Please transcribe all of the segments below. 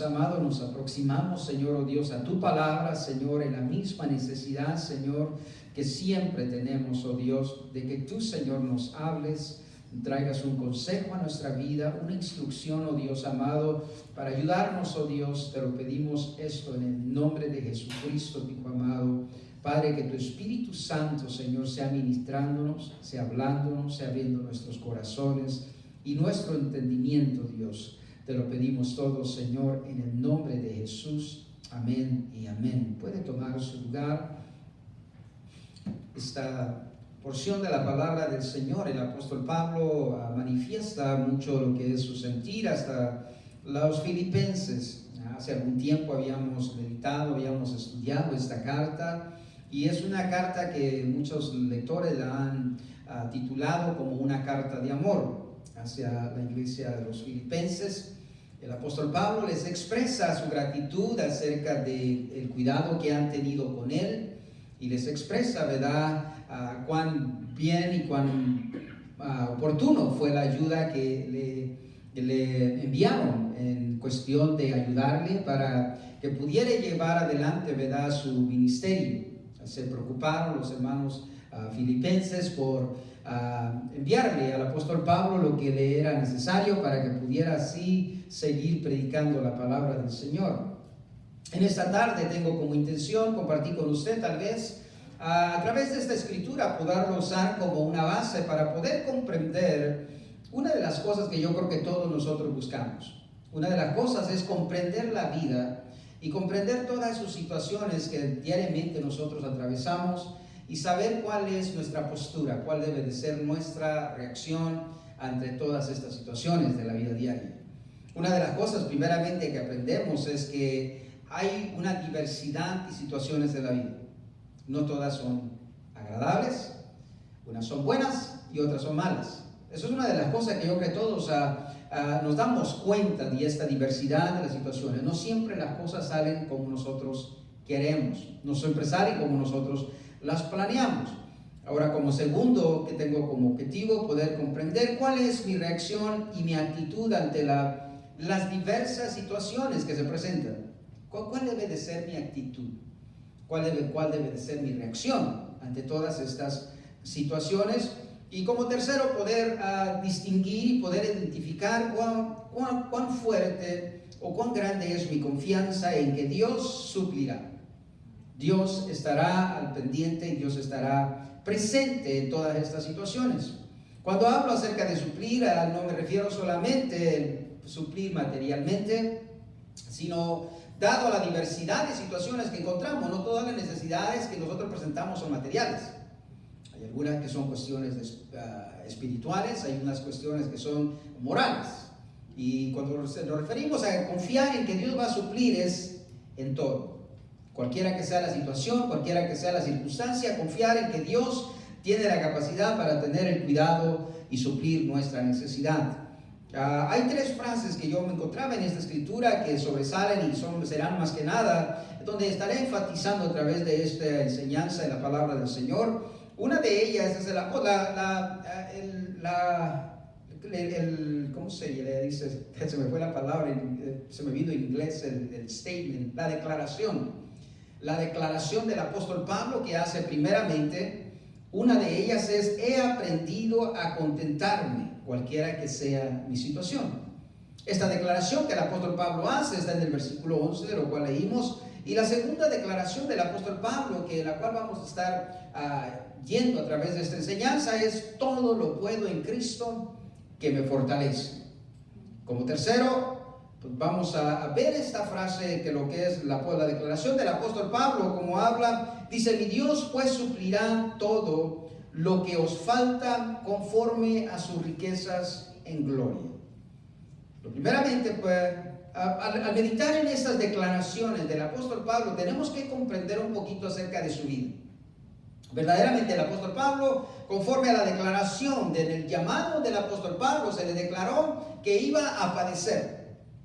Amado, nos aproximamos, Señor, oh Dios, a tu palabra, Señor, en la misma necesidad, Señor, que siempre tenemos, oh Dios, de que tú, Señor, nos hables, traigas un consejo a nuestra vida, una instrucción, oh Dios amado, para ayudarnos, oh Dios. Te lo pedimos esto en el nombre de Jesucristo, Hijo amado. Padre, que tu Espíritu Santo, Señor, sea ministrándonos, sea hablándonos, sea abriendo nuestros corazones y nuestro entendimiento, Dios. Te lo pedimos todos, Señor, en el nombre de Jesús. Amén y amén. Puede tomar su lugar. Esta porción de la palabra del Señor, el apóstol Pablo manifiesta mucho lo que es su sentir hasta los filipenses. Hace algún tiempo habíamos meditado, habíamos estudiado esta carta, y es una carta que muchos lectores la han titulado como una carta de amor hacia la iglesia de los filipenses. El apóstol Pablo les expresa su gratitud acerca del cuidado que han tenido con él, y les expresa, ¿verdad?, cuán bien y cuán oportuno fue la ayuda que le enviaron en cuestión de ayudarle para que pudiera llevar adelante, ¿verdad?, su ministerio. Se preocuparon los hermanos filipenses por enviarle al apóstol Pablo lo que le era necesario para que pudiera así seguir predicando la palabra del Señor. En esta tarde tengo como intención compartir con usted, tal vez a través de esta escritura, poderlo usar como una base para poder comprender una de las cosas que yo creo que todos nosotros buscamos. Una de las cosas es comprender la vida y comprender todas sus situaciones que diariamente nosotros atravesamos, y saber cuál es nuestra postura, cuál debe de ser nuestra reacción ante todas estas situaciones de la vida diaria. Una de las cosas primeramente que aprendemos es que hay una diversidad de situaciones de la vida. No todas son agradables, unas son buenas y otras son malas. Eso es una de las cosas que yo creo que todos nos damos cuenta de esta diversidad de las situaciones. No siempre las cosas salen como nosotros queremos, no siempre salen como nosotros las planeamos. Ahora, como segundo, que tengo como objetivo poder comprender cuál es mi reacción y mi actitud ante las diversas situaciones que se presentan. ¿Cuál debe de ser mi actitud? ¿Cuál debe de ser mi reacción ante todas estas situaciones? Y como tercero, poder distinguir y poder identificar cuán fuerte o cuán grande es mi confianza en que Dios suplirá. Dios estará al pendiente y Dios estará presente en todas estas situaciones. Cuando hablo acerca de suplir, no me refiero solamente a suplir materialmente, sino dado a la diversidad de situaciones que encontramos. No todas las necesidades que nosotros presentamos son materiales. Hay algunas que son cuestiones espirituales, hay unas cuestiones que son morales. Y cuando nos referimos a confiar en que Dios va a suplir, es en todo. Cualquiera que sea la situación, cualquiera que sea la circunstancia, confiar en que Dios tiene la capacidad para tener el cuidado y suplir nuestra necesidad. Hay tres frases que yo me encontraba en esta escritura que sobresalen y serán más que nada, donde estaré enfatizando a través de esta enseñanza en la palabra del Señor. Una de ellas es ¿cómo se le dice? Se me fue la palabra, se me vino en inglés el statement, la declaración. La declaración del apóstol Pablo que hace primeramente. Una de ellas es: he aprendido a contentarme, cualquiera que sea mi situación. Esta declaración que el apóstol Pablo hace está en el versículo 11, de lo cual leímos. Y la segunda declaración del apóstol Pablo, la cual vamos a estar yendo a través de esta enseñanza, es: todo lo puedo en Cristo que me fortalece. Como tercero, pues vamos a ver esta frase, que lo que es la declaración del apóstol Pablo, como habla, dice: mi Dios pues suplirá todo lo que os falta conforme a sus riquezas en gloria. Primeramente, pues, al meditar en estas declaraciones del apóstol Pablo, tenemos que comprender un poquito acerca de su vida. Verdaderamente el apóstol Pablo, conforme a la declaración del llamado del apóstol Pablo, se le declaró que iba a padecer,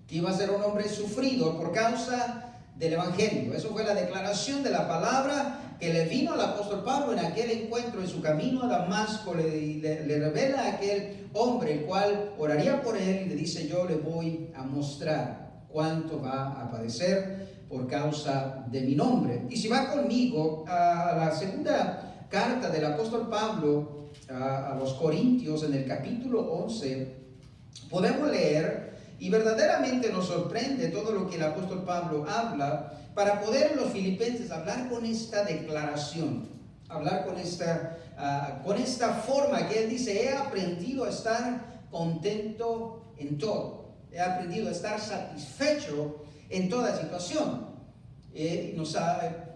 que iba a ser un hombre sufrido por causa del evangelio. Eso fue la declaración de la palabra que le vino al apóstol Pablo en aquel encuentro en su camino a Damasco. Le revela a aquel hombre, el cual oraría por él, y le dice: yo le voy a mostrar cuánto va a padecer por causa de mi nombre. Y si va conmigo a la segunda carta del apóstol Pablo a los Corintios, en el capítulo 11, podemos leer, y verdaderamente nos sorprende todo lo que el apóstol Pablo habla, para poder en los filipenses hablar con esta declaración, hablar con esta forma que él dice: he aprendido a estar contento en todo, he aprendido a estar satisfecho en toda situación.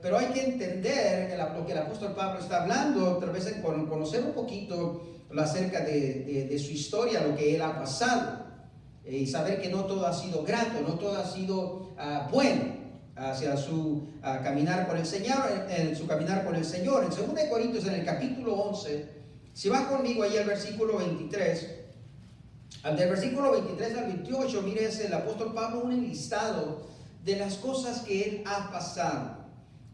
Pero hay que entender lo que el apóstol Pablo está hablando, tal vez conocer un poquito acerca de su historia, lo que él ha pasado, y saber que no todo ha sido grato, no todo ha sido bueno hacia su caminar con el Señor, en su caminar con el Señor. En 2 Corintios, en el capítulo 11, si va conmigo ahí al versículo 23, del versículo 23 al 28, mire, es el apóstol Pablo un enlistado de las cosas que él ha pasado,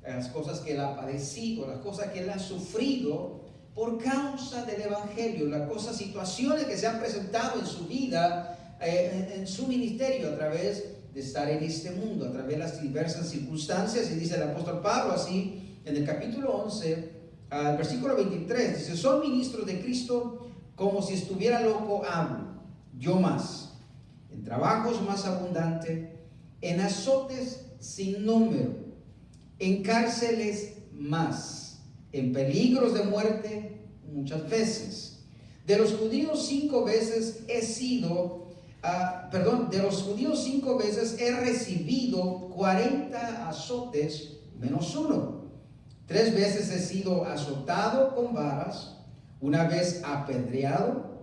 las cosas que él ha padecido, las cosas que él ha sufrido por causa del evangelio, situaciones que se han presentado en su vida, en su ministerio, a través de estar en este mundo, a través de las diversas circunstancias. Y dice el apóstol Pablo así en el capítulo 11, al versículo 23, dice: soy ministro de Cristo, como si estuviera loco hablo, yo más, en trabajos más abundante, en azotes sin número, en cárceles más, en peligros de muerte muchas veces. De los judíos 5 veces he recibido 40 azotes menos uno. 3 veces he sido azotado con varas, 1 vez apedreado,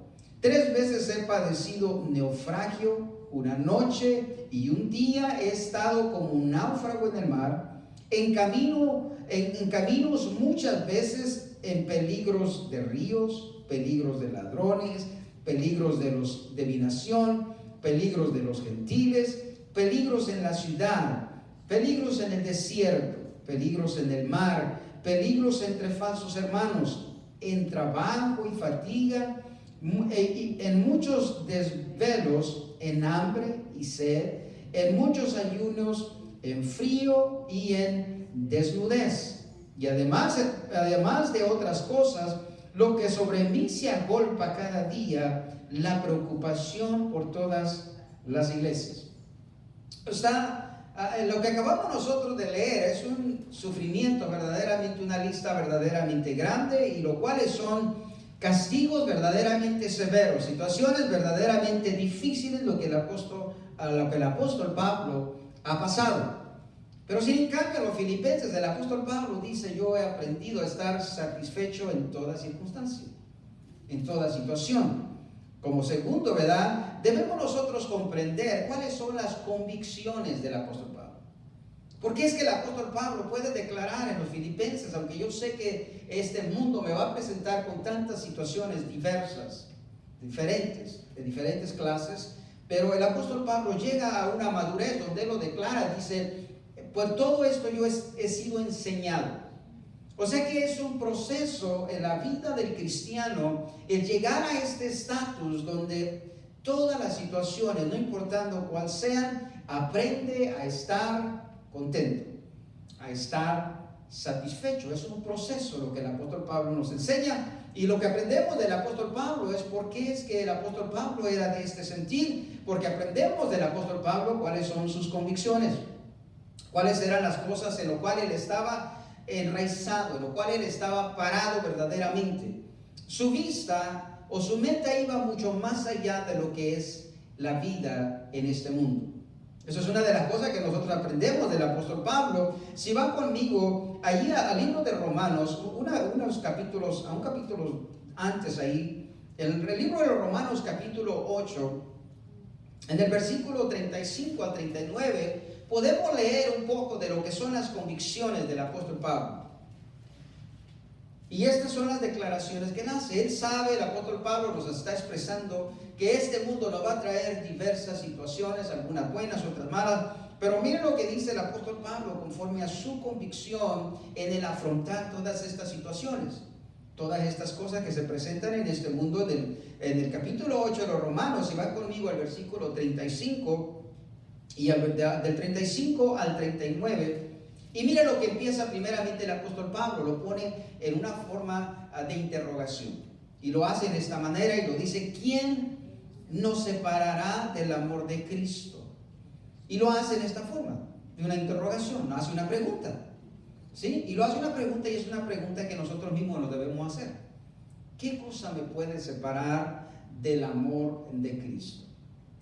3 veces he padecido naufragio, 1 noche y 1 día he estado como un náufrago en el mar, en caminos muchas veces, en peligros de ríos, peligros de ladrones, peligros de mi nación, peligros de los gentiles, peligros en la ciudad, peligros en el desierto, peligros en el mar, peligros entre falsos hermanos, en trabajo y fatiga, en muchos desvelos, en hambre y sed, en muchos ayunos, en frío y en desnudez. Y además de otras cosas, lo que sobre mí se agolpa cada día, la preocupación por todas las iglesias. Lo que acabamos nosotros de leer es un sufrimiento verdaderamente, una lista verdaderamente grande, y lo cuales son castigos verdaderamente severos, situaciones verdaderamente difíciles, lo que el apóstol Pablo ha pasado. Pero sin en cambio, los filipenses, el apóstol Pablo dice: yo he aprendido a estar satisfecho en toda circunstancia, en toda situación. Como segundo, ¿verdad?, debemos nosotros comprender cuáles son las convicciones del apóstol Pablo. Porque es que el apóstol Pablo puede declarar en los filipenses: aunque yo sé que este mundo me va a presentar con tantas situaciones diversas, diferentes, de diferentes clases, pero el apóstol Pablo llega a una madurez donde él lo declara, dice: por todo esto yo he sido enseñado. O sea que es un proceso en la vida del cristiano el llegar a este estatus donde todas las situaciones, no importando cuál sean, aprende a estar contento, a estar satisfecho. Es un proceso lo que el apóstol Pablo nos enseña, y lo que aprendemos del apóstol Pablo es por qué es que el apóstol Pablo era de este sentir, porque aprendemos del apóstol Pablo cuáles son sus convicciones, cuáles eran las cosas en lo cual él estaba enraizado, en lo cual él estaba parado verdaderamente. Su vista o su mente iba mucho más allá de lo que es la vida en este mundo. Eso es una de las cosas que nosotros aprendemos del apóstol Pablo. Si van conmigo allí al libro de Romanos, un capítulo antes ahí, el libro de Romanos capítulo 8, en el versículo 35 al 39, podemos leer un poco de lo que son las convicciones del apóstol Pablo. Y estas son las declaraciones que él hace. Él sabe, el apóstol Pablo nos está expresando que este mundo nos va a traer diversas situaciones, algunas buenas, otras malas. Pero miren lo que dice el apóstol Pablo conforme a su convicción en el afrontar todas estas situaciones, todas estas cosas que se presentan en este mundo. En el capítulo 8 de los Romanos, si van conmigo al versículo 35, y del 35 al 39. Y mire lo que empieza primeramente el apóstol Pablo, lo pone en una forma de interrogación. Y lo hace de esta manera y lo dice: ¿quién nos separará del amor de Cristo? Y lo hace en esta forma, de una interrogación, hace una pregunta. ¿Sí? Y lo hace una pregunta, y es una pregunta que nosotros mismos nos debemos hacer. ¿Qué cosa me puede separar del amor de Cristo?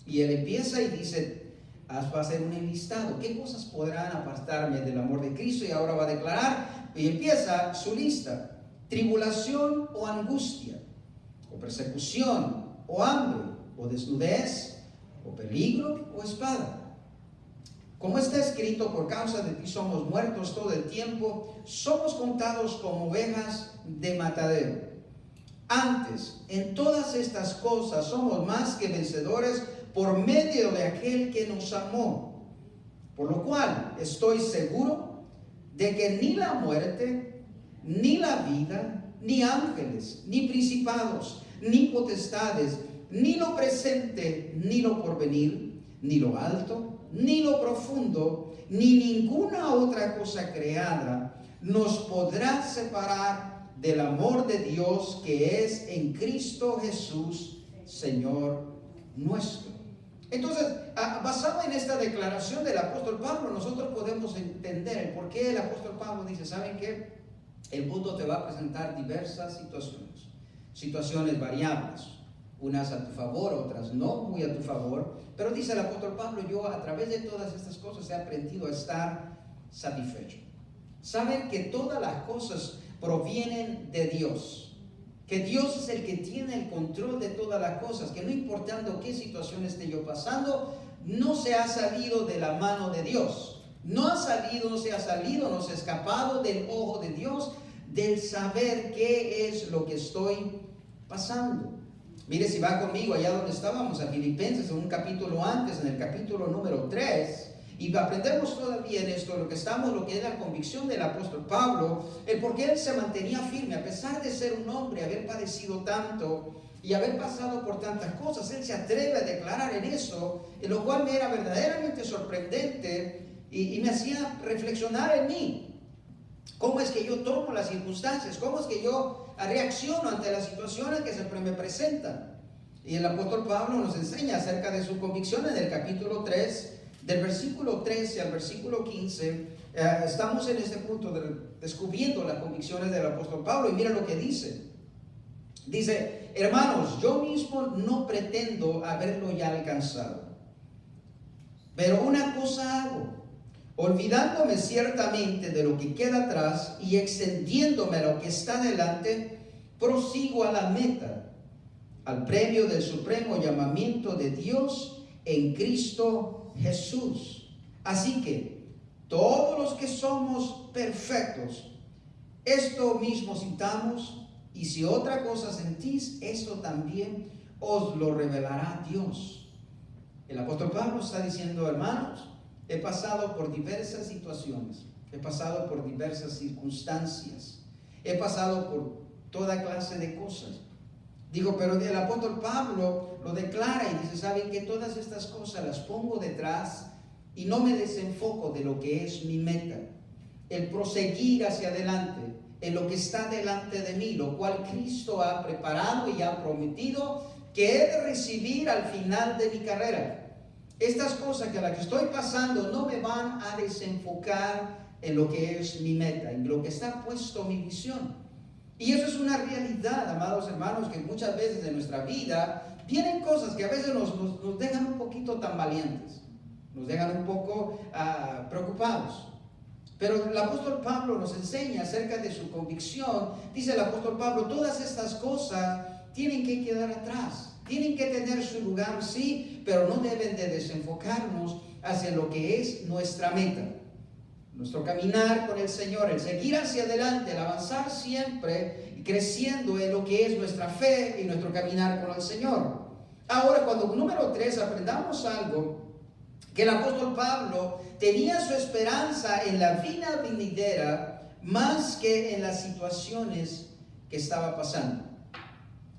Y él empieza y dice, va a hacer un enlistado. ¿Qué cosas podrán apartarme del amor de Cristo? Y ahora va a declarar, y empieza su lista: tribulación o angustia, o persecución, o hambre, o desnudez, o peligro, o espada. Como está escrito, por causa de ti somos muertos todo el tiempo, somos contados como ovejas de matadero. Antes, en todas estas cosas somos más que vencedores por medio de aquel que nos amó. Por lo cual estoy seguro de que ni la muerte, ni la vida, ni ángeles, ni principados, ni potestades, ni lo presente, ni lo porvenir, ni lo alto, ni lo profundo, ni ninguna otra cosa creada nos podrá separar del amor de Dios que es en Cristo Jesús, Señor nuestro. Entonces, basado en esta declaración del apóstol Pablo, nosotros podemos entender por qué el apóstol Pablo dice: ¿saben qué? El mundo te va a presentar diversas situaciones variables, unas a tu favor, otras no muy a tu favor, pero dice el apóstol Pablo: yo a través de todas estas cosas he aprendido a estar satisfecho. Saben que todas las cosas provienen de Dios, que Dios es el que tiene el control de todas las cosas, que no importando qué situación esté yo pasando, no se ha salido de la mano de Dios, no se ha escapado del ojo de Dios, del saber qué es lo que estoy pasando. Mire, si va conmigo allá donde estábamos, a Filipenses, en un capítulo antes, en el capítulo número 3, y aprendemos todavía en esto lo que es la convicción del apóstol Pablo, el por qué él se mantenía firme, a pesar de ser un hombre, haber padecido tanto y haber pasado por tantas cosas. Él se atreve a declarar en eso, en lo cual me era verdaderamente sorprendente y me hacía reflexionar en mí. ¿Cómo es que yo tomo las circunstancias? ¿Cómo es que yo reacciono ante las situaciones que siempre me presentan? Y el apóstol Pablo nos enseña acerca de su convicción en el capítulo 3, del versículo 13 al versículo 15. Estamos en este punto descubriendo las convicciones del apóstol Pablo, y mira lo que dice. Dice: hermanos, yo mismo no pretendo haberlo ya alcanzado, pero una cosa hago, olvidándome ciertamente de lo que queda atrás y extendiéndome a lo que está delante, prosigo a la meta, al premio del supremo llamamiento de Dios en Cristo Jesús. Así que todos los que somos perfectos, esto mismo citamos, y si otra cosa sentís, esto también os lo revelará Dios. El apóstol Pablo está diciendo: hermanos, he pasado por diversas situaciones, he pasado por diversas circunstancias, he pasado por toda clase de cosas. Digo, pero el apóstol Pablo lo declara y dice: ¿saben que todas estas cosas las pongo detrás y no me desenfoco de lo que es mi meta? El proseguir hacia adelante, en lo que está delante de mí, lo cual Cristo ha preparado y ha prometido que he de recibir al final de mi carrera. Estas cosas que las que estoy pasando no me van a desenfocar en lo que es mi meta, en lo que está puesto mi visión. Y eso es una realidad, amados hermanos, que muchas veces en nuestra vida vienen cosas que a veces nos dejan un poquito tambaleantes, nos dejan un poco preocupados. Pero el apóstol Pablo nos enseña acerca de su convicción. Dice el apóstol Pablo: todas estas cosas tienen que quedar atrás, tienen que tener su lugar, sí, pero no deben de desenfocarnos hacia lo que es nuestra meta. Nuestro caminar con el Señor, el seguir hacia adelante, el avanzar siempre y creciendo en lo que es nuestra fe y nuestro caminar con el Señor. Ahora, cuando número 3 aprendamos algo, que el apóstol Pablo tenía su esperanza en la vida venidera más que en las situaciones que estaba pasando.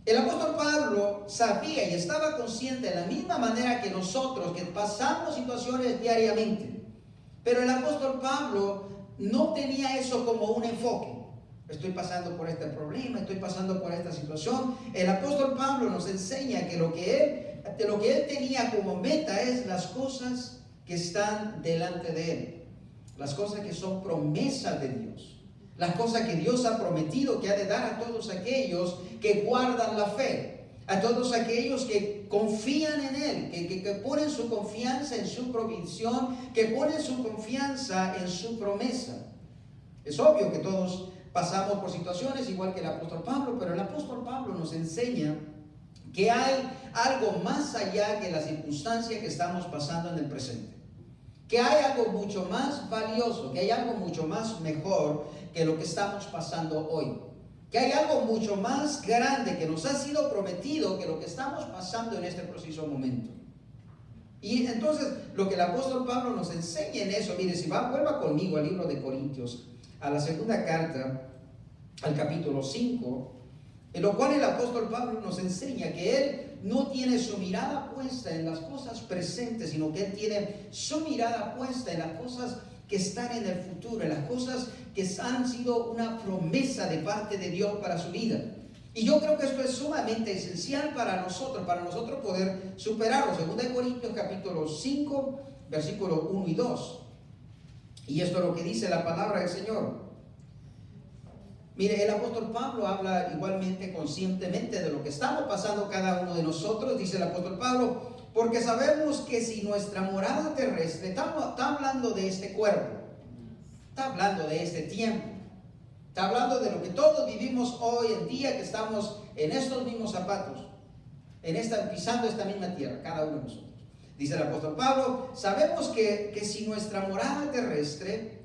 El apóstol Pablo sabía y estaba consciente de la misma manera que nosotros, que pasamos situaciones diariamente. Pero el apóstol Pablo no tenía eso como un enfoque. Estoy pasando por este problema, estoy pasando por esta situación. El apóstol Pablo nos enseña que lo que él tenía como meta es las cosas que están delante de él. Las cosas que son promesas de Dios. Las cosas que Dios ha prometido que ha de dar a todos aquellos que guardan la fe. A todos aquellos que confían en Él, que ponen su confianza en su provisión, que ponen su confianza en su promesa. Es obvio que todos pasamos por situaciones igual que el apóstol Pablo, pero el apóstol Pablo nos enseña que hay algo más allá que la circunstancia que estamos pasando en el presente. Que hay algo mucho más valioso, que hay algo mucho más mejor que lo que estamos pasando hoy. Que hay algo mucho más grande que nos ha sido prometido que lo que estamos pasando en este preciso momento. Y entonces lo que el apóstol Pablo nos enseña en eso, mire, si vuelva conmigo al libro de Corintios, a la segunda carta, al capítulo 5, en lo cual el apóstol Pablo nos enseña que él no tiene su mirada puesta en las cosas presentes, sino que él tiene su mirada puesta en las cosas que están en el futuro, en las cosas que han sido una promesa de parte de Dios para su vida. Y yo creo que esto es sumamente esencial para nosotros poder superarlo. 2 Corintios capítulo 5, versículos 1 y 2. Y esto es lo que dice la palabra del Señor. Mire, el apóstol Pablo habla igualmente conscientemente de lo que estamos pasando cada uno de nosotros. Dice el apóstol Pablo, porque sabemos que si nuestra morada terrestre, está hablando de este cuerpo, está hablando de este tiempo, está hablando de lo que todos vivimos hoy en día, que estamos en estos mismos zapatos, pisando esta misma tierra, cada uno de nosotros. Dice el apóstol Pablo, sabemos que si nuestra morada terrestre,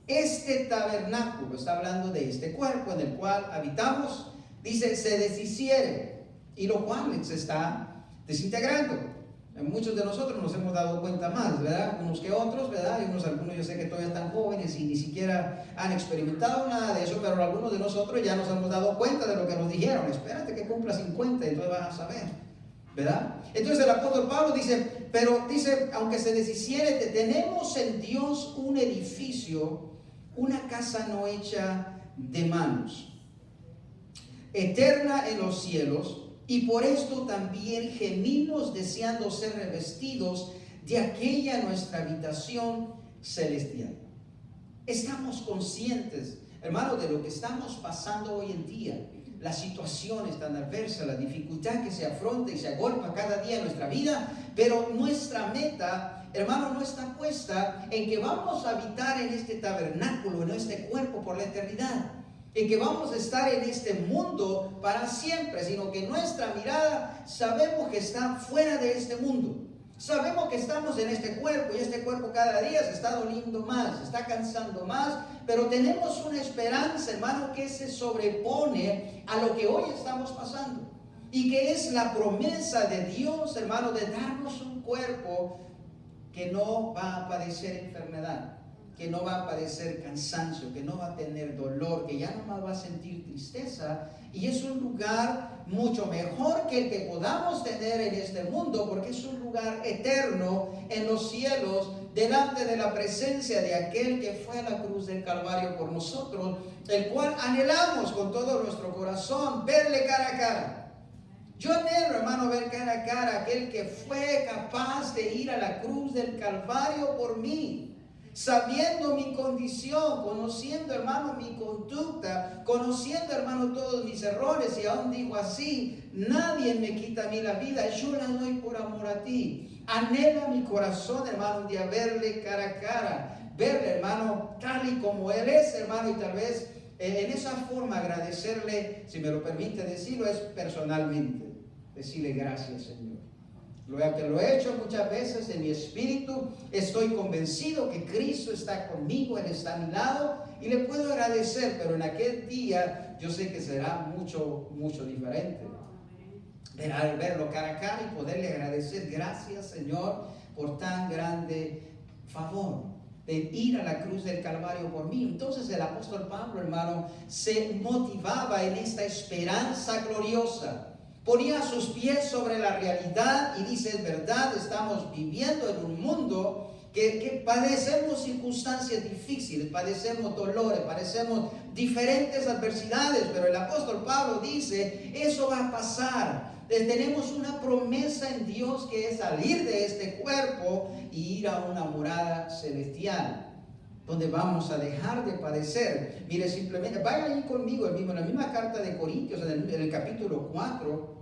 este tabernáculo, está hablando de este cuerpo en el cual habitamos, dice, se deshiciere, y lo cual se está desintegrando. Muchos de nosotros nos hemos dado cuenta más, ¿verdad? Unos que otros, ¿verdad? Y algunos yo sé que todavía están jóvenes y ni siquiera han experimentado nada de eso, pero algunos de nosotros ya nos hemos dado cuenta de lo que nos dijeron. Espérate que cumpla 50 y entonces vas a saber, ¿verdad? Entonces el apóstol Pablo dice, pero dice, aunque se deshiciere, tenemos en Dios un edificio, una casa no hecha de manos, eterna en los cielos, y por esto también gemimos deseando ser revestidos de aquella nuestra habitación celestial. Estamos conscientes, hermano, de lo que estamos pasando hoy en día. La situación es tan adversa, la dificultad que se afronta y se agolpa cada día en nuestra vida, pero nuestra meta, hermano, no está puesta en que vamos a habitar en este tabernáculo, en este cuerpo por la eternidad, en que vamos a estar en este mundo para siempre, sino que nuestra mirada sabemos que está fuera de este mundo. Sabemos que estamos en este cuerpo y este cuerpo cada día se está doliendo más, se está cansando más, pero tenemos una esperanza, hermano, que se sobrepone a lo que hoy estamos pasando y que es la promesa de Dios, hermano, de darnos un cuerpo que no va a padecer enfermedad, que no va a padecer cansancio, que no va a tener dolor, que ya no más va a sentir tristeza. Y es un lugar mucho mejor que el que podamos tener en este mundo, porque es un lugar eterno en los cielos, delante de la presencia de aquel que fue a la cruz del Calvario por nosotros, el cual anhelamos con todo nuestro corazón verle cara a cara. Yo anhelo, hermano, ver cara a cara a aquel que fue capaz de ir a la cruz del Calvario por mí, sabiendo mi condición, conociendo, hermano, mi conducta, conociendo, hermano, todos mis errores, y aún digo así, nadie me quita a mí la vida, yo la doy por amor a ti. Anhela mi corazón, hermano, un día verle cara a cara, verle, hermano, tal y como Él es, hermano, y tal vez en esa forma agradecerle, si me lo permite decirlo, es personalmente, decirle gracias, Señor. Lo he hecho muchas veces en mi espíritu, estoy convencido que Cristo está conmigo, Él está a mi lado y le puedo agradecer, pero en aquel día yo sé que será mucho, mucho diferente. Verlo cara a cara y poderle agradecer, gracias, Señor, por tan grande favor de ir a la cruz del Calvario por mí. Entonces el apóstol Pablo, hermano, se motivaba en esta esperanza gloriosa. ponía sus pies sobre la realidad y dice, es verdad, estamos viviendo en un mundo que padecemos circunstancias difíciles, padecemos dolores, padecemos diferentes adversidades, pero el apóstol Pablo dice, eso va a pasar. Tenemos una promesa en Dios que es salir de este cuerpo y ir a una morada celestial, donde vamos a dejar de padecer. Mire, simplemente vaya ahí conmigo, en la misma carta de Corintios, en el capítulo 4,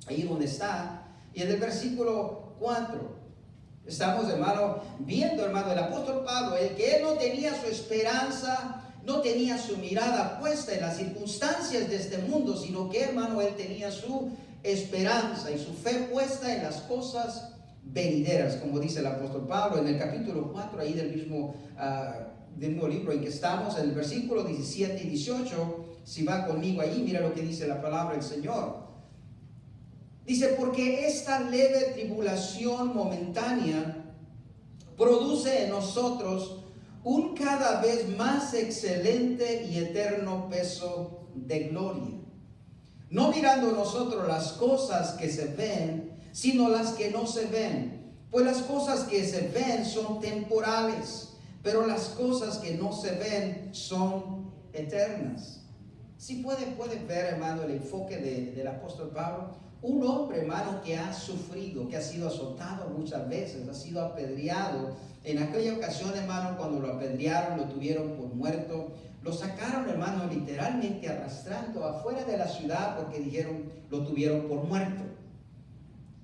ahí donde está, y en el versículo 4. Estamos, hermano, viendo, hermano, el apóstol Pablo, el que él no tenía su esperanza, no tenía su mirada puesta en las circunstancias de este mundo, sino que, hermano, él tenía su esperanza y su fe puesta en las cosas venideras, como dice el apóstol Pablo en el capítulo 4, ahí del mismo libro en que estamos, en el versículo 17 y 18, si va conmigo ahí, mira lo que dice la palabra del Señor. Dice, porque esta leve tribulación momentánea produce en nosotros un cada vez más excelente y eterno peso de gloria. No mirando nosotros las cosas que se ven, sino las que no se ven. Pues las cosas que se ven son temporales, pero las cosas que no se ven son eternas. Si puede ver, hermano, el enfoque del apóstol Pablo. Un hombre, hermano, que ha sufrido, que ha sido azotado muchas veces, ha sido apedreado. En aquella ocasión, hermano, cuando lo apedrearon, lo tuvieron por muerto. Lo sacaron, hermano, literalmente arrastrando afuera de la ciudad porque dijeron, lo tuvieron por muerto.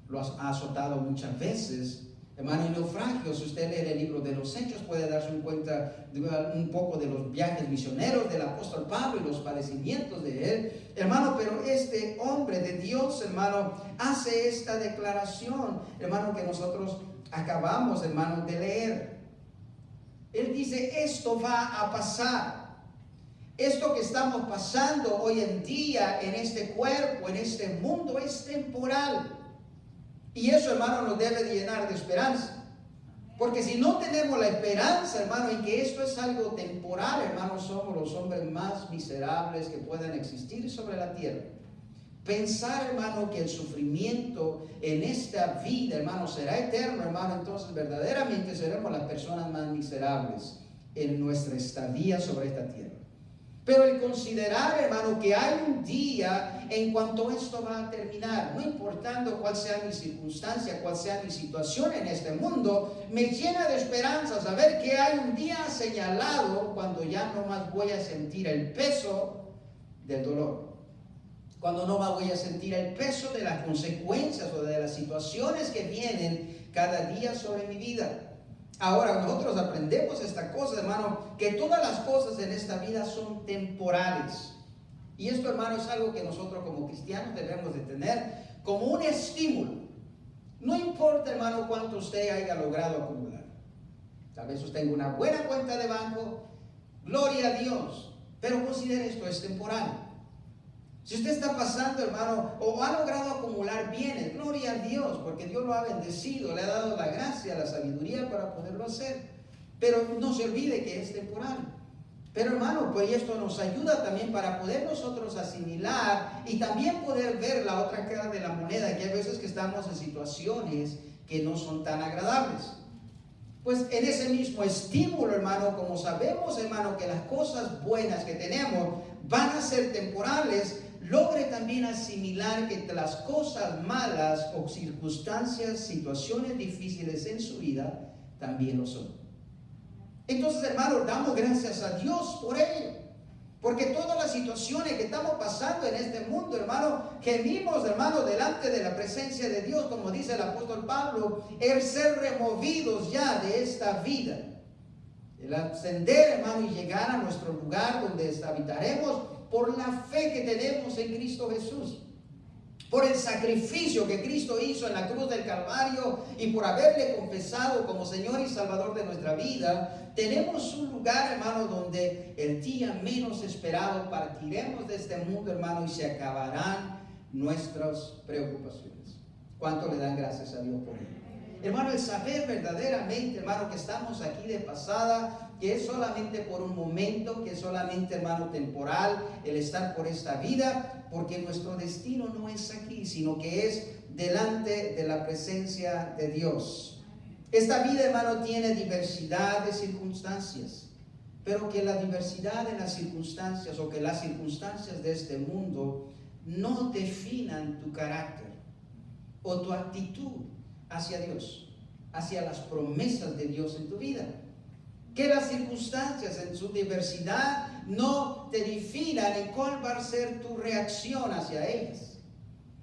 Lo ha azotado muchas veces. Hermano, en naufragio, si usted lee el libro de los Hechos, puede darse cuenta un poco de los viajes misioneros del apóstol Pablo y los padecimientos de él. Hermano, pero este hombre de Dios, hermano, hace esta declaración, hermano, que nosotros acabamos, hermano, de leer. Él dice, esto va a pasar. Esto que estamos pasando hoy en día en este cuerpo, en este mundo, es temporal. Y eso, hermano, nos debe de llenar de esperanza. Porque si no tenemos la esperanza, hermano, en que esto es algo temporal, hermano, somos los hombres más miserables que puedan existir sobre la tierra. Pensar, hermano, que el sufrimiento en esta vida, hermano, será eterno, hermano, entonces verdaderamente seremos las personas más miserables en nuestra estadía sobre esta tierra. Pero el considerar, hermano, que hay un día en cuanto esto va a terminar, no importando cuál sea mi circunstancia, cuál sea mi situación en este mundo, me llena de esperanza saber que hay un día señalado cuando ya no más voy a sentir el peso del dolor. Cuando no más voy a sentir el peso de las consecuencias o de las situaciones que vienen cada día sobre mi vida. Ahora nosotros aprendemos esta cosa, hermano, que todas las cosas en esta vida son temporales. Y esto, hermano, es algo que nosotros como cristianos debemos de tener como un estímulo. No importa, hermano, cuánto usted haya logrado acumular. Tal vez usted tenga una buena cuenta de banco, gloria a Dios, pero considere esto es temporal. Si usted está pasando, hermano, o ha logrado acumular bienes, gloria a Dios, porque Dios lo ha bendecido, le ha dado la gracia, la sabiduría para poderlo hacer. Pero no se olvide que es temporal. Pero, hermano, pues esto nos ayuda también para poder nosotros asimilar y también poder ver la otra cara de la moneda, que hay veces que estamos en situaciones que no son tan agradables. Pues en ese mismo estímulo, hermano, como sabemos, hermano, que las cosas buenas que tenemos van a ser temporales, logre también asimilar que las cosas malas o circunstancias, situaciones difíciles en su vida también lo son. Entonces, hermano, damos gracias a Dios por ello. Porque todas las situaciones que estamos pasando en este mundo, hermano, gemimos, hermano, delante de la presencia de Dios, como dice el apóstol Pablo, el ser removidos ya de esta vida. El ascender, hermano, y llegar a nuestro lugar donde habitaremos por la fe que tenemos en Cristo Jesús. Por el sacrificio que Cristo hizo en la cruz del Calvario y por haberle confesado como Señor y Salvador de nuestra vida, tenemos un lugar, hermano, donde el día menos esperado partiremos de este mundo, hermano, y se acabarán nuestras preocupaciones. ¿Cuánto le dan gracias a Dios por ello? Hermano, el saber verdaderamente, hermano, que estamos aquí de pasada, que es solamente por un momento, que es solamente, hermano, temporal, el estar por esta vida, porque nuestro destino no es aquí, sino que es delante de la presencia de Dios. Esta vida, hermano, tiene diversidad de circunstancias, pero que la diversidad de las circunstancias o que las circunstancias de este mundo no definan tu carácter o tu actitud hacia Dios, hacia las promesas de Dios en tu vida. Que las circunstancias en su diversidad no te definan en cuál va a ser tu reacción hacia ellas,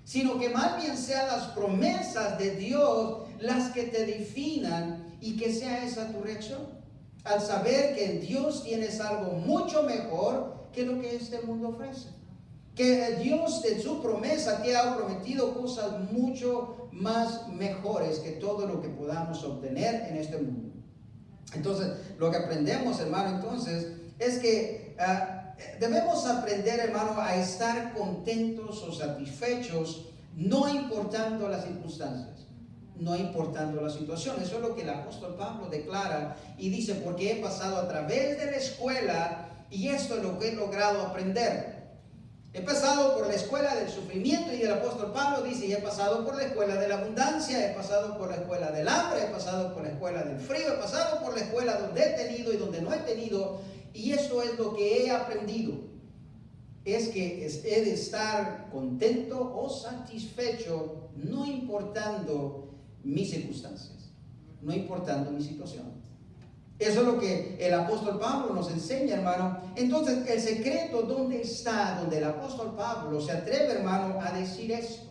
sino que más bien sean las promesas de Dios las que te definan y que sea esa tu reacción. Al saber que en Dios tienes algo mucho mejor que lo que este mundo ofrece. Que Dios en su promesa te ha prometido cosas mucho más mejores que todo lo que podamos obtener en este mundo. Entonces, lo que aprendemos, hermano, entonces, es que debemos aprender, hermano, a estar contentos o satisfechos, no importando las circunstancias, no importando la situación. Eso es lo que el apóstol Pablo declara y dice, porque he pasado a través de la escuela y esto es lo que he logrado aprender. He pasado por la escuela del sufrimiento y el apóstol Pablo dice, y he pasado por la escuela de la abundancia, he pasado por la escuela del hambre, he pasado por la escuela del frío, he pasado por la escuela donde he tenido y donde no he tenido, y esto es lo que he aprendido. Es que he de estar contento o satisfecho, no importando mis circunstancias, no importando mi situación. Eso es lo que el apóstol Pablo nos enseña, hermano. Entonces, el secreto, ¿dónde está? Donde el apóstol Pablo se atreve, hermano, a decir esto.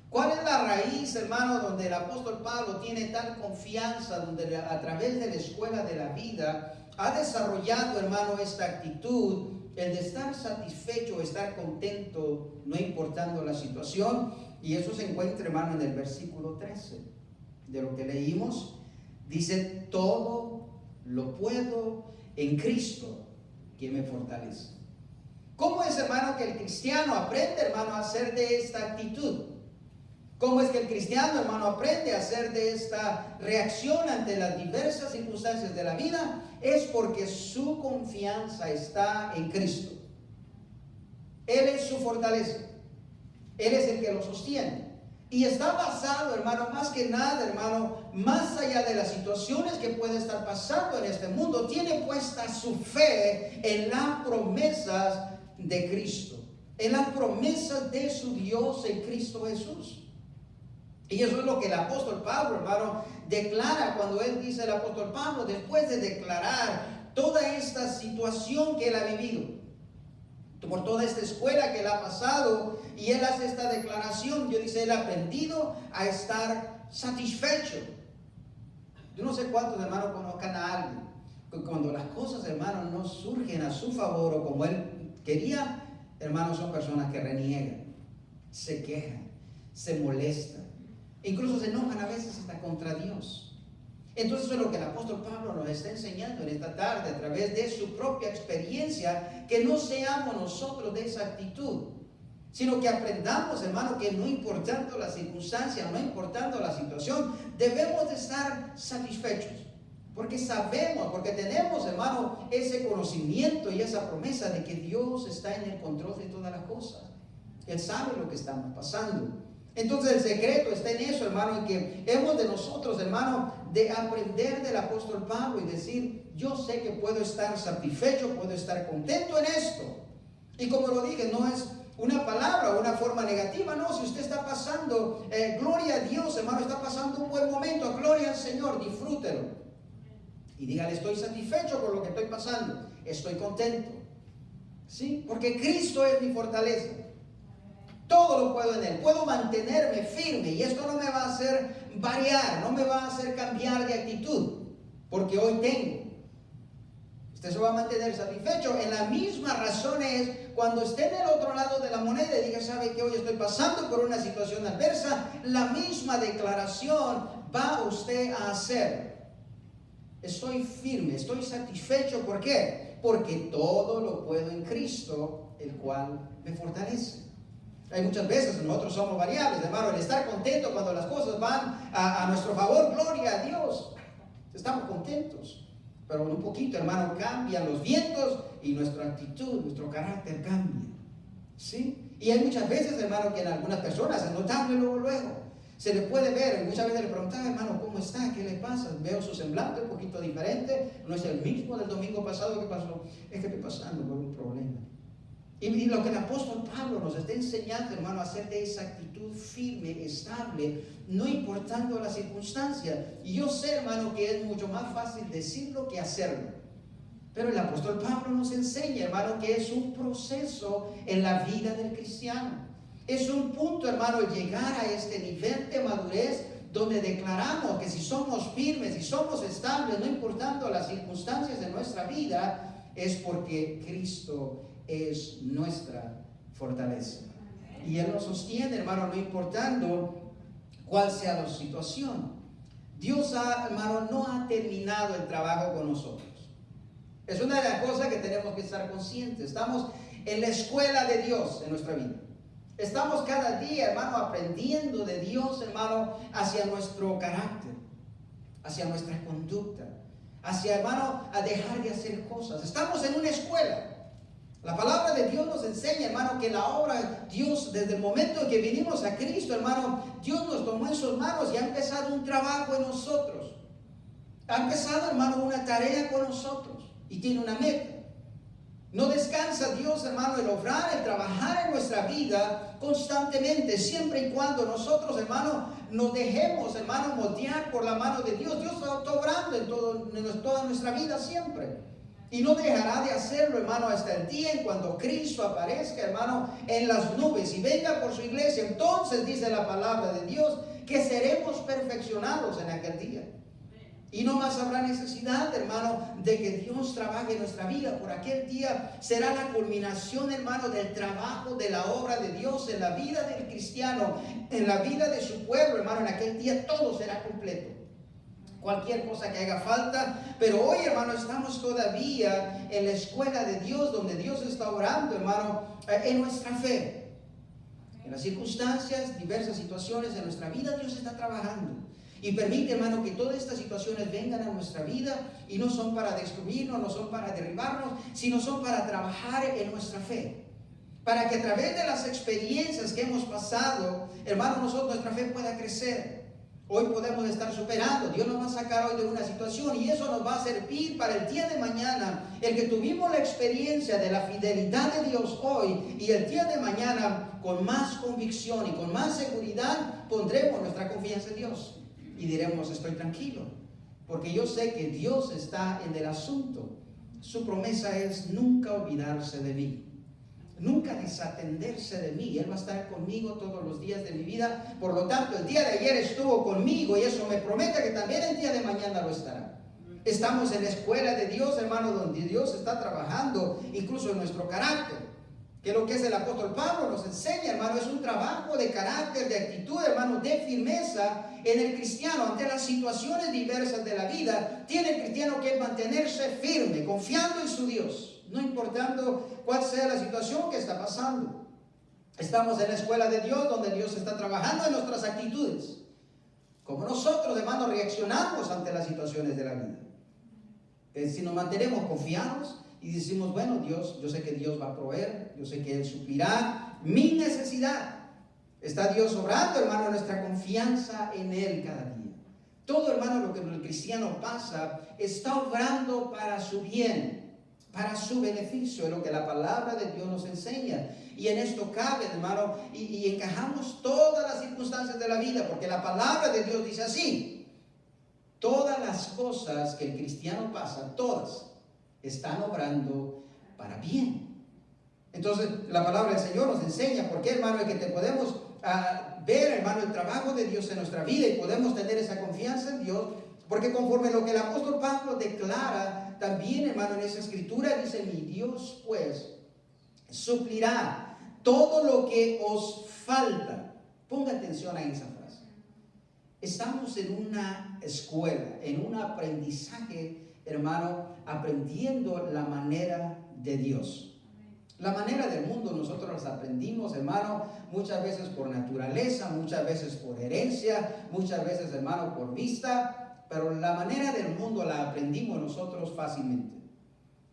¿Cuál es la raíz, hermano, donde el apóstol Pablo tiene tal confianza, donde a través de la escuela de la vida ha desarrollado, hermano, esta actitud, el de estar satisfecho, estar contento, no importando la situación? Y eso se encuentra, hermano, en el versículo 13 de lo que leímos. Dice, todo lo puedo en Cristo que me fortalece. ¿Cómo es, hermano, que el cristiano aprende, hermano, a hacer de esta actitud? ¿Cómo es que el cristiano, hermano, aprende a hacer de esta reacción ante las diversas circunstancias de la vida? Es porque su confianza está en Cristo. Él es su fortaleza. Él es el que lo sostiene. Y está basado, hermano, más que nada, hermano, más allá de las situaciones que puede estar pasando en este mundo, tiene puesta su fe en las promesas de Cristo, en las promesas de su Dios en Cristo Jesús. Y eso es lo que el apóstol Pablo, hermano, declara cuando él dice, el apóstol Pablo, después de declarar toda esta situación que él ha vivido, por toda esta escuela que él ha pasado, y él hace esta declaración, yo dice, él ha aprendido a estar satisfecho. Yo no sé cuántos, hermanos, conozcan a alguien, que cuando las cosas, hermanos, no surgen a su favor o como él quería, hermanos, son personas que reniegan, se quejan, se molestan, incluso se enojan a veces hasta contra Dios. Entonces eso es lo que el apóstol Pablo nos está enseñando en esta tarde a través de su propia experiencia, que no seamos nosotros de esa actitud, sino que aprendamos, hermano, que no importando la circunstancia, no importando la situación, debemos de estar satisfechos, porque sabemos, porque tenemos, hermano, ese conocimiento y esa promesa de que Dios está en el control de todas las cosas. Él sabe lo que estamos pasando. Entonces el secreto está en eso, hermano, en que hemos de nosotros, hermano, de aprender del apóstol Pablo y decir, yo sé que puedo estar satisfecho, puedo estar contento en esto. Y como lo dije, no es una palabra o una forma negativa, no, si usted está pasando, gloria a Dios, hermano, está pasando un buen momento, gloria al Señor, disfrútelo. Y dígale, estoy satisfecho por lo que estoy pasando, estoy contento. ¿Sí? Porque Cristo es mi fortaleza. Todo lo puedo en Él, puedo mantenerme firme y esto no me va a hacer variar, no me va a hacer cambiar de actitud, porque hoy tengo. Usted se va a mantener satisfecho. En la misma razón es cuando esté en el otro lado de la moneda y diga, ¿sabe que hoy estoy pasando por una situación adversa? La misma declaración va usted a hacer. Estoy firme, estoy satisfecho. ¿Por qué? Porque todo lo puedo en Cristo, el cual me fortalece. Hay muchas veces nosotros somos variables, hermano, el estar contento cuando las cosas van a nuestro favor, gloria a Dios. Estamos contentos. Pero un poquito, hermano, cambian los vientos y nuestra actitud, nuestro carácter cambia. ¿Sí? Y hay muchas veces, hermano, que en algunas personas es notable luego. Se le puede ver, y muchas veces le preguntaba, hermano, ¿cómo está? ¿Qué le pasa? Veo su semblante un poquito diferente, no es el mismo del domingo pasado. ¿Qué pasó? Es que estoy pasando por un problema. Y lo que el apóstol Pablo nos está enseñando, hermano, a hacer de esa actitud firme, estable, no importando las circunstancias. Y yo sé, hermano, que es mucho más fácil decirlo que hacerlo. Pero el apóstol Pablo nos enseña, hermano, que es un proceso en la vida del cristiano. Es un punto, hermano, llegar a este nivel de madurez donde declaramos que si somos firmes, si somos estables, no importando las circunstancias de nuestra vida, es porque Cristo es nuestra fortaleza. Y Él nos sostiene, hermano, no importando cuál sea la situación. Dios, hermano, no ha terminado el trabajo con nosotros. Es una de las cosas que tenemos que estar conscientes. Estamos en la escuela de Dios en nuestra vida. Estamos cada día, hermano, aprendiendo de Dios, hermano, hacia nuestro carácter, hacia nuestra conducta, hacia, hermano, a dejar de hacer cosas. Estamos en una escuela. La palabra de Dios nos enseña, hermano, que la obra, Dios, desde el momento en que vinimos a Cristo, hermano, Dios nos tomó en sus manos y ha empezado un trabajo en nosotros. Ha empezado, hermano, una tarea con nosotros y tiene una meta. No descansa Dios, hermano, el obrar, el trabajar en nuestra vida constantemente, siempre y cuando nosotros, hermano, nos dejemos, hermano, moldear por la mano de Dios. Dios está obrando en toda nuestra vida siempre. Y no dejará de hacerlo, hermano, hasta el día en cuando Cristo aparezca, hermano, en las nubes y venga por su iglesia. Entonces dice la palabra de Dios que seremos perfeccionados en aquel día. Y no más habrá necesidad, hermano, de que Dios trabaje en nuestra vida. Por aquel día será la culminación, hermano, del trabajo, de la obra de Dios en la vida del cristiano, en la vida de su pueblo, hermano. En aquel día todo será completo. Cualquier cosa que haga falta. Pero hoy, hermano, estamos todavía en la escuela de Dios, donde Dios está orando, hermano, en nuestra fe. En las circunstancias, diversas situaciones de nuestra vida, Dios está trabajando. Y permite, hermano, que todas estas situaciones vengan a nuestra vida y no son para destruirnos, no son para derribarnos, sino son para trabajar en nuestra fe. Para que a través de las experiencias que hemos pasado, hermano, nuestra fe pueda crecer. Hoy podemos estar superando. Dios nos va a sacar hoy de una situación y eso nos va a servir para el día de mañana. El que tuvimos la experiencia de la fidelidad de Dios hoy y el día de mañana con más convicción y con más seguridad pondremos nuestra confianza en Dios. Y diremos, estoy tranquilo, porque yo sé que Dios está en el asunto. Su promesa es nunca olvidarse de mí, nunca desatenderse de mí. Él va a estar conmigo todos los días de mi vida. Por lo tanto, el día de ayer estuvo conmigo y eso me promete que también el día de mañana lo estará. Estamos en la escuela de Dios, hermano, donde Dios está trabajando incluso en nuestro carácter. Que lo que es el apóstol Pablo nos enseña, hermano, es un trabajo de carácter, de actitud, hermano, de firmeza en el cristiano ante las situaciones diversas de la vida. Tiene el cristiano que mantenerse firme, confiando en su Dios, no importando cuál sea la situación que está pasando. Estamos en la escuela de Dios, donde Dios está trabajando en nuestras actitudes. Como nosotros, hermano, reaccionamos ante las situaciones de la vida. Si nos mantenemos confiados y decimos, bueno, Dios, yo sé que Dios va a proveer, yo sé que Él suplirá mi necesidad. Está Dios obrando, hermano, nuestra confianza en Él cada día. Todo, hermano, lo que el cristiano pasa, está obrando para su bien, para su beneficio, es lo que la palabra de Dios nos enseña. Y en esto cabe, hermano, y encajamos todas las circunstancias de la vida, porque la palabra de Dios dice así: todas las cosas que el cristiano pasa, todas, están obrando para bien. Entonces la palabra del Señor nos enseña por qué, hermano, es que te podemos ver, hermano, el trabajo de Dios en nuestra vida y podemos tener esa confianza en Dios, porque conforme lo que el apóstol Pablo declara también, hermano, en esa escritura, dice: mi Dios pues suplirá todo lo que os falta. Ponga atención a esa frase. Estamos en una escuela, en un aprendizaje, hermano, aprendiendo la manera de Dios. La manera del mundo nosotros las aprendimos, hermano, muchas veces por naturaleza, muchas veces por herencia, muchas veces, hermano, por vista, pero la manera del mundo la aprendimos nosotros fácilmente.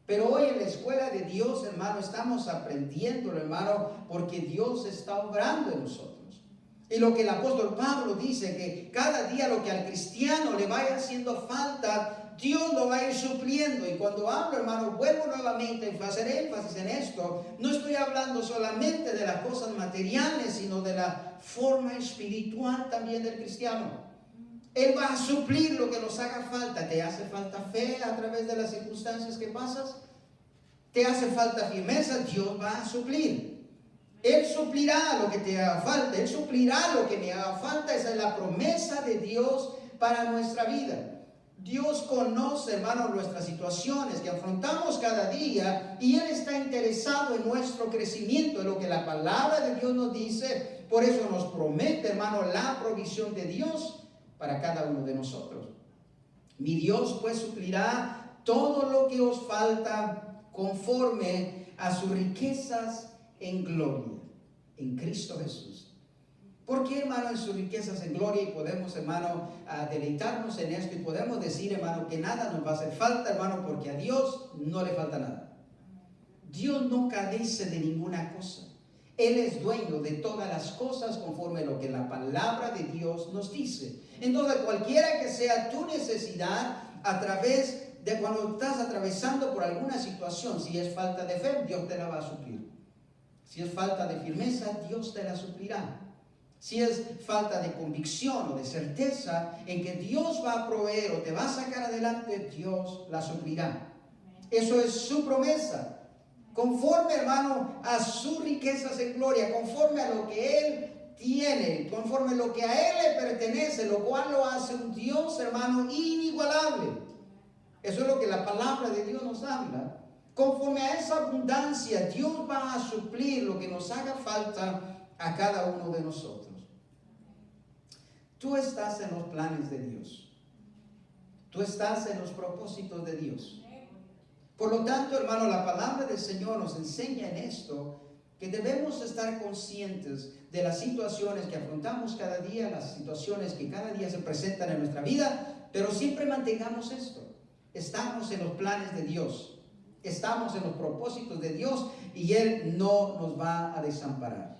Pero hoy en la escuela de Dios, hermano, estamos aprendiendo, hermano, porque Dios está obrando en nosotros. Y lo que el apóstol Pablo dice, que cada día lo que al cristiano le vaya haciendo falta, Dios lo va a ir supliendo. Y cuando hablo, hermano, vuelvo nuevamente a hacer énfasis en esto. No estoy hablando solamente de las cosas materiales, sino de la forma espiritual también del cristiano. Él va a suplir lo que nos haga falta. ¿Te hace falta fe a través de las circunstancias que pasas? ¿Te hace falta firmeza? Dios va a suplir. Él suplirá lo que te haga falta. Él suplirá lo que me haga falta. Esa es la promesa de Dios para nuestra vida. Dios conoce, hermano, nuestras situaciones que afrontamos cada día, y Él está interesado en nuestro crecimiento, en lo que la palabra de Dios nos dice. Por eso nos promete, hermano, la provisión de Dios para cada uno de nosotros. Mi Dios pues suplirá todo lo que os falta conforme a sus riquezas en gloria, en Cristo Jesús. ¿Por qué, hermano, en sus riquezas en gloria? Y podemos, hermano, deleitarnos en esto y podemos decir, hermano, que nada nos va a hacer falta, hermano, porque a Dios no le falta nada. Dios no carece de ninguna cosa. Él es dueño de todas las cosas conforme a lo que la palabra de Dios nos dice. Entonces, cualquiera que sea tu necesidad, a través de cuando estás atravesando por alguna situación, si es falta de fe, Dios te la va a suplir. Si es falta de firmeza, Dios te la suplirá. Si es falta de convicción o de certeza en que Dios va a proveer o te va a sacar adelante, Dios la suplirá. Eso es su promesa. Conforme, hermano, a sus riquezas en gloria, conforme a lo que Él tiene, conforme a lo que a Él le pertenece, lo cual lo hace un Dios, hermano, inigualable. Eso es lo que la palabra de Dios nos habla. Conforme a esa abundancia, Dios va a suplir lo que nos haga falta a cada uno de nosotros. Tú estás en los planes de Dios. Tú estás en los propósitos de Dios. Por lo tanto, hermano, la palabra del Señor nos enseña en esto que debemos estar conscientes de las situaciones que afrontamos cada día, las situaciones que cada día se presentan en nuestra vida, pero siempre mantengamos esto. Estamos en los planes de Dios, estamos en los propósitos de Dios y Él no nos va a desamparar.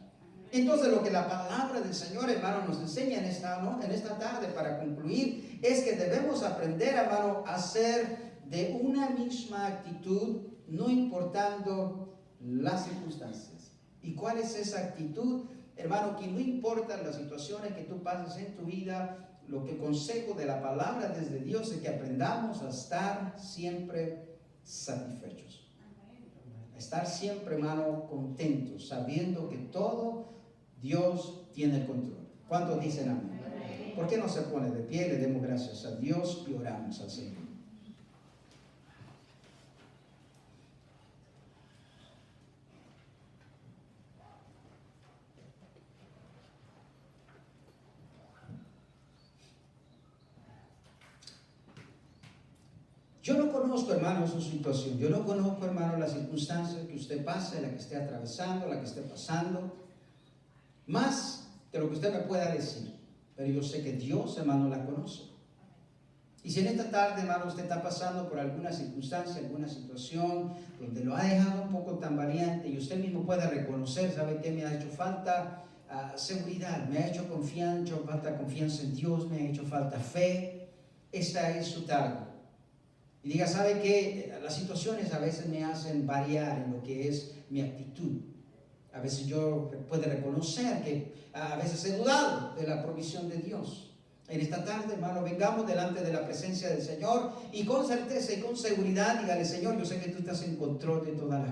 Entonces, lo que la palabra del Señor, hermano, nos enseña en esta tarde para concluir es que debemos aprender, hermano, a ser de una misma actitud, no importando las circunstancias. ¿Y cuál es esa actitud? Hermano, que no importan las situaciones que tú pases en tu vida, lo que consejo de la palabra desde Dios es que aprendamos a estar siempre satisfechos. A estar siempre, hermano, contentos, sabiendo que todo Dios tiene el control. ¿Cuántos dicen amén? ¿Por qué no se pone de pie? Le demos gracias a Dios y oramos al Señor. Yo no conozco, hermano, su situación. Yo no conozco, hermano, las circunstancias que usted pase, la que esté atravesando, la que esté pasando. Más de lo que usted me pueda decir. Pero yo sé que Dios, hermano, la conoce. Y si en esta tarde, hermano, usted está pasando por alguna circunstancia, alguna situación donde lo ha dejado un poco tambaleante y usted mismo puede reconocer, ¿sabe qué? Me ha hecho falta seguridad, me ha hecho falta confianza en Dios, me ha hecho falta fe. Esta es su tarde. Y diga, ¿sabe qué? Las situaciones a veces me hacen variar en lo que es mi actitud. A veces yo puedo reconocer que a veces he dudado de la provisión de Dios. En esta tarde, hermano, vengamos delante de la presencia del Señor y con certeza y con seguridad dígale, Señor, yo sé que tú estás en control de todas las cosas.